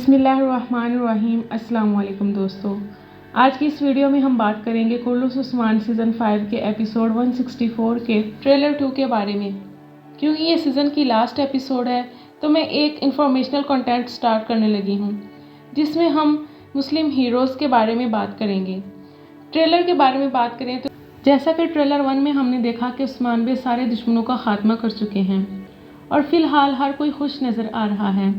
बिस्मिल्लाहिर्रहमानिर्रहीम। अस्सलाम वालेकुम दोस्तों, आज की इस वीडियो में हम बात करेंगे कुर्लुस उस्मान सीज़न 5 के एपिसोड 164 के ट्रेलर 2 के बारे में। क्योंकि ये सीज़न की लास्ट एपिसोड है तो मैं एक इंफॉर्मेशनल कंटेंट स्टार्ट करने लगी हूँ जिसमें हम मुस्लिम हीरोज़ के बारे में बात करेंगे। ट्रेलर के बारे में बात करें तो जैसा कि ट्रेलर 1 में हमने देखा कि उस्मान बे सारे दुश्मनों का खात्मा कर चुके हैं और फिलहाल हर कोई खुश नज़र आ रहा है।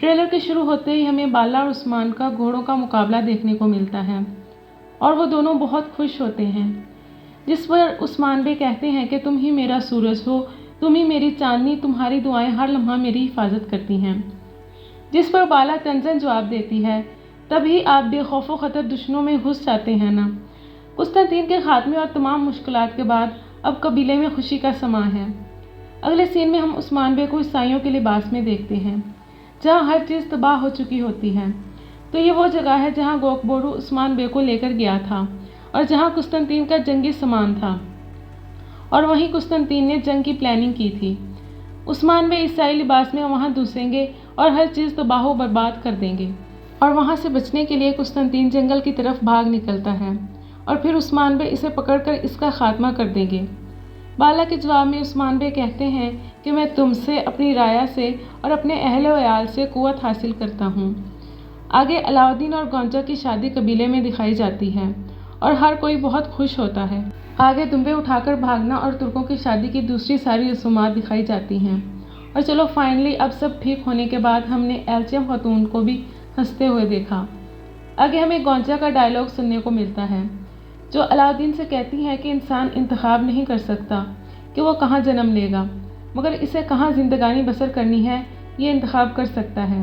ट्रेलर के शुरू होते ही हमें बाला और उस्मान का घोड़ों का मुकाबला देखने को मिलता है और वो दोनों बहुत खुश होते हैं, जिस पर उस्मान बे कहते हैं कि तुम ही मेरा सूरज हो, तुम ही मेरी चांदनी, तुम्हारी दुआएं हर लम्हा मेरी हिफाजत करती हैं। जिस पर बाला तंजन जवाब देती है, तभी आप बेखौफ खतर दुश्मनों में घुस जाते हैं ना। कुस्तंतीन के खात्मे और तमाम मुश्किलात के बाद अब कबीले में खुशी का समा है। अगले सीन में हम उस्मान बे को ईसाइयों के लिबास में देखते हैं जहाँ हर चीज़ तबाह हो चुकी होती है। तो ये वो जगह है जहाँ गोकबोरू उस्मान बे को लेकर गया था और जहाँ कुस्तंतीन का जंगी सामान था और वहीं कुस्तंतीन ने जंग की प्लानिंग की थी। उस्मान बे ईसाई लिबास में वहाँ घुसेंगे और हर चीज़ तबाह बर्बाद कर देंगे और वहाँ से बचने के लिए कुस्तंतीन जंगल की तरफ भाग निकलता है और फिर उस्मान बे इसे पकड़कर इसका खात्मा कर देंगे। बाला के जवाब में उस्मान बे कहते हैं कि मैं तुमसे, अपनी राया से और अपने अहले वयाल से कुव्वत हासिल करता हूँ। आगे अलाउद्दीन और गौंचा की शादी कबीले में दिखाई जाती है और हर कोई बहुत खुश होता है। आगे दुम्बे उठाकर भागना और तुर्कों की शादी की दूसरी सारी रसूमात दिखाई जाती हैं। और चलो फाइनली अब सब ठीक होने के बाद हमने एल्चियम खातून को भी हंसते हुए देखा। आगे हमें गौंचा का डायलॉग सुनने को मिलता है जो अलाउद्दीन से कहती है कि इंसान इंतखाब नहीं कर सकता कि वो कहाँ जन्म लेगा, मगर इसे कहाँ ज़िंदगानी बसर करनी है ये इंतखाब कर सकता है।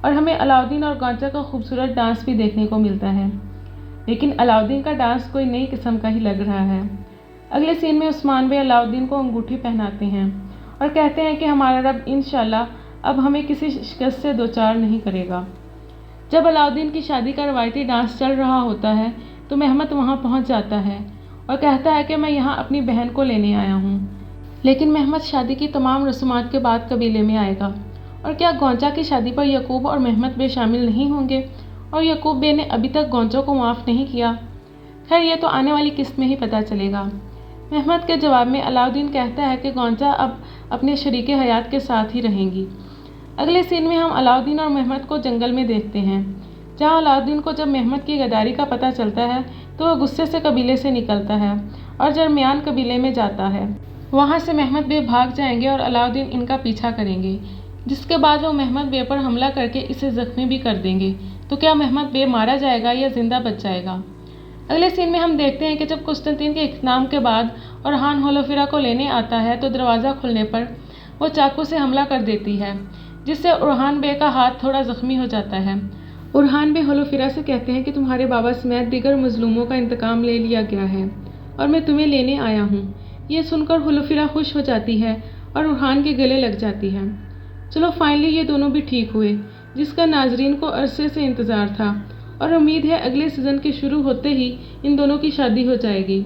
और हमें अलाउद्दीन और गौंचा का खूबसूरत डांस भी देखने को मिलता है, लेकिन अलाउद्दीन का डांस कोई नई किस्म का ही लग रहा है। अगले सीन में उस्मान बे अलाउद्दीन को अंगूठी पहनाते हैं और कहते हैं कि हमारा रब इंशाल्लाह अब हमें किसी शिकस्त से दो चार नहीं करेगा। जब अलाउद्दीन की शादी का रवायती डांस चल रहा होता है तो महमद वहाँ पहुँच जाता है और कहता है कि मैं यहाँ अपनी बहन को लेने आया हूँ। लेकिन महमद शादी की तमाम रस्मात के बाद कबीले में आएगा और क्या गौंचा की शादी पर यकूब और महमद बे शामिल नहीं होंगे और यकूब बे ने अभी तक गौंचा को माफ़ नहीं किया। खैर ये तो आने वाली किस्त में ही पता चलेगा। महमद के जवाब में अलाउद्दीन कहता है कि गौंचा अब अपने शरीके हयात के साथ ही रहेंगी। अगले सीन में हम अलाउद्दीन और महमद को जंगल में देखते हैं जहाँ अलाउद्दीन को जब महमद की गद्दारी का पता चलता है तो वह गुस्से से कबीले से निकलता है और जरमियान कबीले में जाता है। वहाँ से महमद बे भाग जाएंगे और अलाउद्दीन इनका पीछा करेंगे, जिसके बाद वो महमद बे पर हमला करके इसे ज़ख्मी भी कर देंगे। तो क्या महमद बे मारा जाएगा या ज़िंदा बच जाएगा? अगले सीन में हम देखते हैं कि जब कुस्तंतीन के इख्तिताम के बाद उरहान होलोफिरा को लेने आता है तो दरवाज़ा खुलने पर वो चाकू से हमला कर देती है, जिससे उरहान बे का हाथ थोड़ा ज़ख्मी हो जाता है। उरहान बे होलोफिरा से कहते हैं कि तुम्हारे बाबा समेत दीगर मजलूमों का इंतकाम ले लिया गया है और मैं तुम्हें लेने आया हूँ। ये सुनकर होलोफिरा खुश हो जाती है और उरहान के गले लग जाती है। चलो फाइनली ये दोनों भी ठीक हुए, जिसका नाजरीन को अरसे से इंतज़ार था और उम्मीद है अगले सीज़न के शुरू होते ही इन दोनों की शादी हो जाएगी।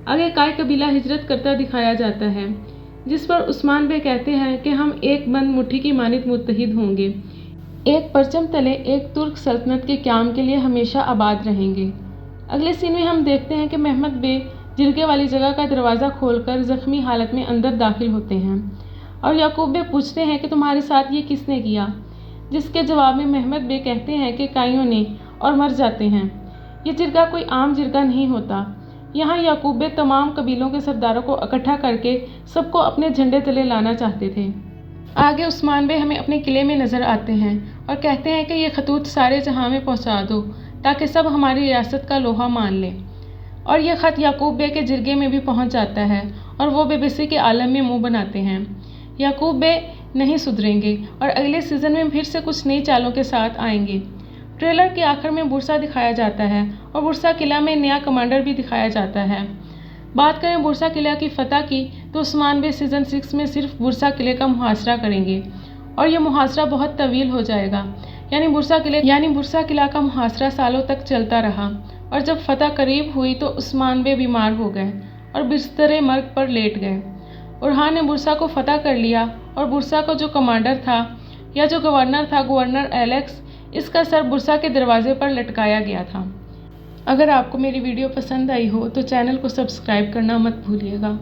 आगे काय कबीला हिजरत करता दिखाया जाता है, जिस पर उस्मान बे कहते हैं कि हम एक बंद मुट्ठी की मानित मुत्तहिद होंगे, एक परचम तले एक तुर्क सल्तनत के क़याम के लिए हमेशा आबाद रहेंगे। अगले सीन में हम देखते हैं कि महमद बे जिरगे वाली जगह का दरवाज़ा खोलकर ज़ख्मी हालत में अंदर दाखिल होते हैं और याकूब बे पूछते हैं कि तुम्हारे साथ ये किसने किया, जिसके जवाब में महमद बे कहते हैं कि काइयों ने, और मर जाते हैं। ये जिरगा कोई आम जिरगा नहीं होता। यहाँ याकूब बे तमाम कबीलों के सरदारों को इकट्ठा करके सबको अपने झंडे तले लाना चाहते थे। आगे उस्मान बे हमें अपने किले में नज़र आते हैं और कहते हैं कि ये खतूत सारे जहां में पहुंचा दो ताकि सब हमारी रियासत का लोहा मान लें। और यह ख़त याकूब बे के जिरगे में भी पहुंच जाता है और वो बेबसी के आलम में मुंह बनाते हैं। याकूब बे नहीं सुधरेंगे और अगले सीज़न में फिर से कुछ नई चालों के साथ आएंगे। ट्रेलर के आखिर में बुरसा दिखाया जाता है और बुरसा किला में नया कमांडर भी दिखाया जाता है। बात करें बुरसा किला की फ़तह की तो उस्मान बे सीज़न 6 में सिर्फ बुरसा किले का मुहासरा करेंगे और यह मुहासरा बहुत तवील हो जाएगा। यानी बुरसा किला का मुहासरा सालों तक चलता रहा और जब फ़तह करीब हुई तो उस्मान बे बीमार हो गए और बिस्तरे मर्ग पर लेट गए। उरहान ने बुरसा को फ़तह कर लिया और बुरसा को जो कमांडर था या जो गवर्नर था, गवर्नर एलेक्स, اس کا سر برسا کے دروازے پر لٹکایا گیا تھا۔ اگر آپ کو میری ویڈیو پسند آئی ہو تو چینل کو سبسکرائب کرنا مت بھولیے گا۔